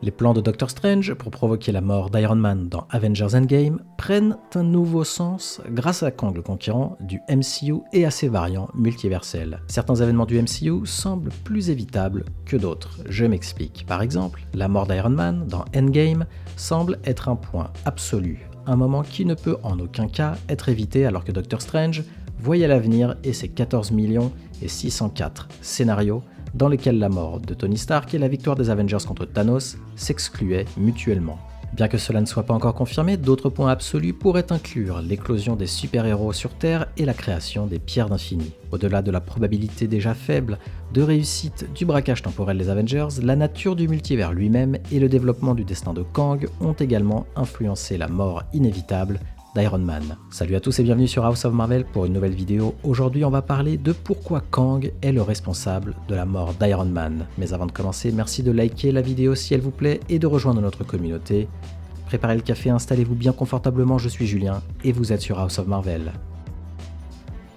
Les plans de Doctor Strange pour provoquer la mort d'Iron Man dans Avengers Endgame prennent un nouveau sens grâce à Kang le Conquérant du MCU et à ses variants multiversels. Certains événements du MCU semblent plus évitables que d'autres. Je m'explique. Par exemple, la mort d'Iron Man dans Endgame semble être un point absolu, un moment qui ne peut en aucun cas être évité alors que Doctor Strange voyait l'avenir et ses 14 604 scénarios dans lesquels la mort de Tony Stark et la victoire des Avengers contre Thanos s'excluaient mutuellement. Bien que cela ne soit pas encore confirmé, d'autres points absolus pourraient inclure l'éclosion des super-héros sur Terre et la création des pierres d'infini. Au-delà de la probabilité déjà faible de réussite du braquage temporel des Avengers, la nature du multivers lui-même et le développement du destin de Kang ont également influencé la mort inévitable d'Iron Man. Salut à tous et bienvenue sur House of Marvel pour une nouvelle vidéo. Aujourd'hui on va parler de pourquoi Kang est le responsable de la mort d'Iron Man. Mais avant de commencer, merci de liker la vidéo si elle vous plaît et de rejoindre notre communauté. Préparez le café, installez-vous bien confortablement, je suis Julien et vous êtes sur House of Marvel.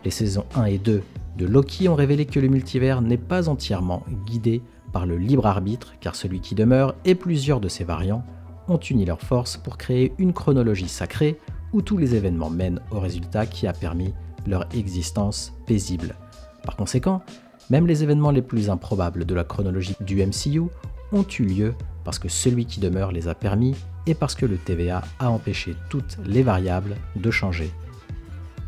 Les saisons 1 et 2 de Loki ont révélé que le multivers n'est pas entièrement guidé par le libre arbitre, car celui qui demeure et plusieurs de ses variants ont uni leurs forces pour créer une chronologie sacrée où tous les événements mènent au résultat qui a permis leur existence paisible. Par conséquent, même les événements les plus improbables de la chronologie du MCU ont eu lieu parce que celui qui demeure les a permis et parce que le TVA a empêché toutes les variables de changer.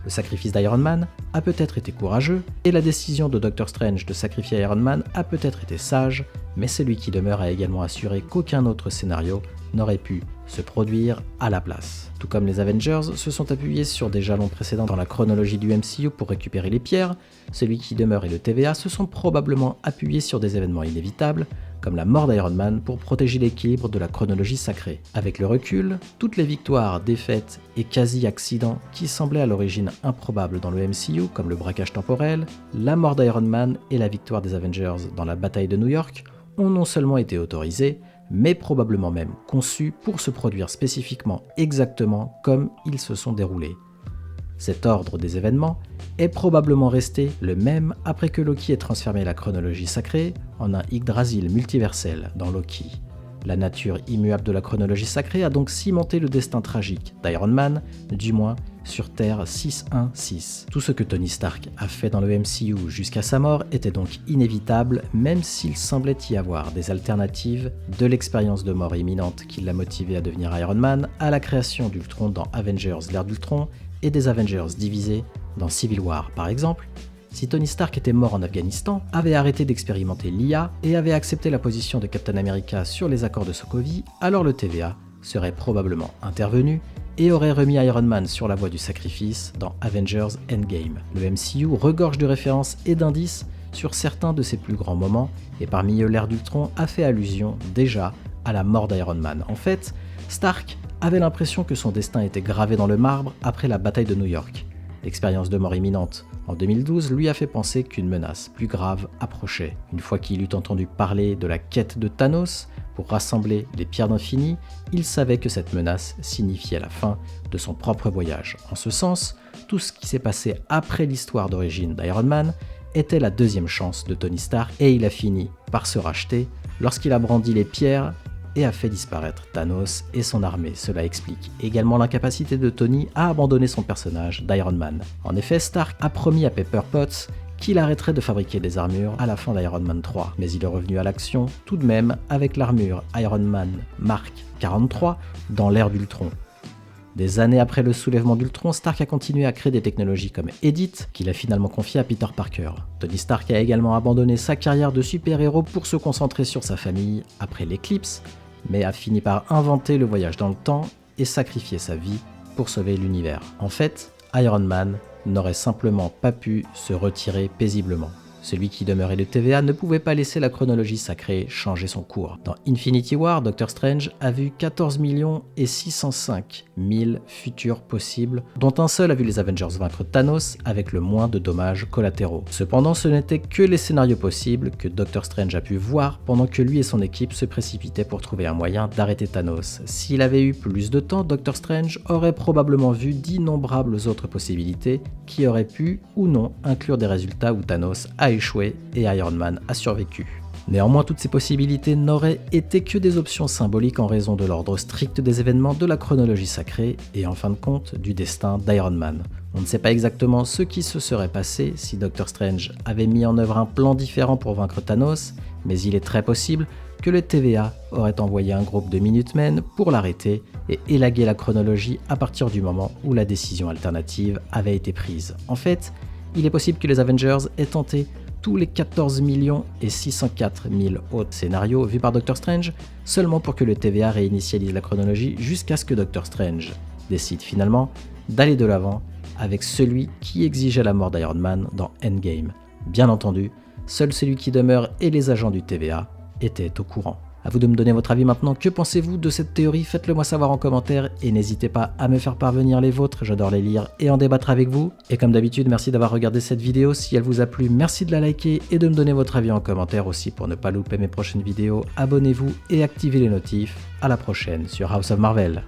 Le sacrifice d'Iron Man a peut-être été courageux et la décision de Doctor Strange de sacrifier Iron Man a peut-être été sage, mais celui qui demeure a également assuré qu'aucun autre scénario n'aurait pu se produire à la place. Tout comme les Avengers se sont appuyés sur des jalons précédents dans la chronologie du MCU pour récupérer les pierres, celui qui demeure et le TVA se sont probablement appuyés sur des événements inévitables, comme la mort d'Iron Man pour protéger l'équilibre de la chronologie sacrée. Avec le recul, toutes les victoires, défaites et quasi-accidents qui semblaient à l'origine improbables dans le MCU, comme le braquage temporel, la mort d'Iron Man et la victoire des Avengers dans la bataille de New York, ont non seulement été autorisées, mais probablement même conçus pour se produire spécifiquement exactement comme ils se sont déroulés. Cet ordre des événements est probablement resté le même après que Loki ait transformé la chronologie sacrée en un Yggdrasil multiversel dans Loki. La nature immuable de la chronologie sacrée a donc cimenté le destin tragique d'Iron Man, du moins sur Terre 616. Tout ce que Tony Stark a fait dans le MCU jusqu'à sa mort était donc inévitable, même s'il semblait y avoir des alternatives, de l'expérience de mort imminente qui l'a motivé à devenir Iron Man, à la création d'Ultron dans Avengers l'ère d'Ultron et des Avengers divisés dans Civil War par exemple. Si Tony Stark était mort en Afghanistan, avait arrêté d'expérimenter l'IA et avait accepté la position de Captain America sur les accords de Sokovie, alors le TVA serait probablement intervenu et aurait remis Iron Man sur la voie du sacrifice dans Avengers Endgame. Le MCU regorge de références et d'indices sur certains de ses plus grands moments, et parmi eux l'ère d'Ultron a fait allusion déjà à la mort d'Iron Man. En fait, Stark avait l'impression que son destin était gravé dans le marbre après la bataille de New York. L'expérience de mort imminente en 2012 lui a fait penser qu'une menace plus grave approchait. Une fois qu'il eut entendu parler de la quête de Thanos pour rassembler les pierres d'infini, il savait que cette menace signifiait la fin de son propre voyage. En ce sens, tout ce qui s'est passé après l'histoire d'origine d'Iron Man était la deuxième chance de Tony Stark et il a fini par se racheter lorsqu'il a brandi les pierres et a fait disparaître Thanos et son armée. Cela explique également l'incapacité de Tony à abandonner son personnage d'Iron Man. En effet, Stark a promis à Pepper Potts qu'il arrêterait de fabriquer des armures à la fin d'Iron Man 3, mais il est revenu à l'action tout de même avec l'armure Iron Man Mark 43 dans l'ère d'Ultron. Des années après le soulèvement d'Ultron, Stark a continué à créer des technologies comme Edith, qu'il a finalement confié à Peter Parker. Tony Stark a également abandonné sa carrière de super-héros pour se concentrer sur sa famille après l'éclipse, mais a fini par inventer le voyage dans le temps et sacrifier sa vie pour sauver l'univers. En fait, Iron Man n'aurait simplement pas pu se retirer paisiblement. Celui qui demeurait le TVA ne pouvait pas laisser la chronologie sacrée changer son cours. Dans Infinity War, Doctor Strange a vu 14 605 000 futurs possibles, dont un seul a vu les Avengers vaincre Thanos avec le moins de dommages collatéraux. Cependant, ce n'étaient que les scénarios possibles que Doctor Strange a pu voir pendant que lui et son équipe se précipitaient pour trouver un moyen d'arrêter Thanos. S'il avait eu plus de temps, Doctor Strange aurait probablement vu d'innombrables autres possibilités qui auraient pu ou non inclure des résultats où Thanos a échoué et Iron Man a survécu. Néanmoins, toutes ces possibilités n'auraient été que des options symboliques en raison de l'ordre strict des événements de la chronologie sacrée et en fin de compte du destin d'Iron Man. On ne sait pas exactement ce qui se serait passé si Doctor Strange avait mis en œuvre un plan différent pour vaincre Thanos, mais il est très possible que le TVA aurait envoyé un groupe de Minutemen pour l'arrêter et élaguer la chronologie à partir du moment où la décision alternative avait été prise. En fait, il est possible que les Avengers aient tenté tous les 14 604 000 autres scénarios vus par Doctor Strange, seulement pour que le TVA réinitialise la chronologie jusqu'à ce que Doctor Strange décide finalement d'aller de l'avant avec celui qui exigeait la mort d'Iron Man dans Endgame. Bien entendu, seul celui qui demeure et les agents du TVA étaient au courant. À vous de me donner votre avis maintenant. Que pensez-vous de cette théorie? Faites-le moi savoir en commentaire et n'hésitez pas à me faire parvenir les vôtres. J'adore les lire et en débattre avec vous. Et comme d'habitude, merci d'avoir regardé cette vidéo. Si elle vous a plu, merci de la liker et de me donner votre avis en commentaire aussi pour ne pas louper mes prochaines vidéos. Abonnez-vous et activez les notifs. À la prochaine sur House of Marvel.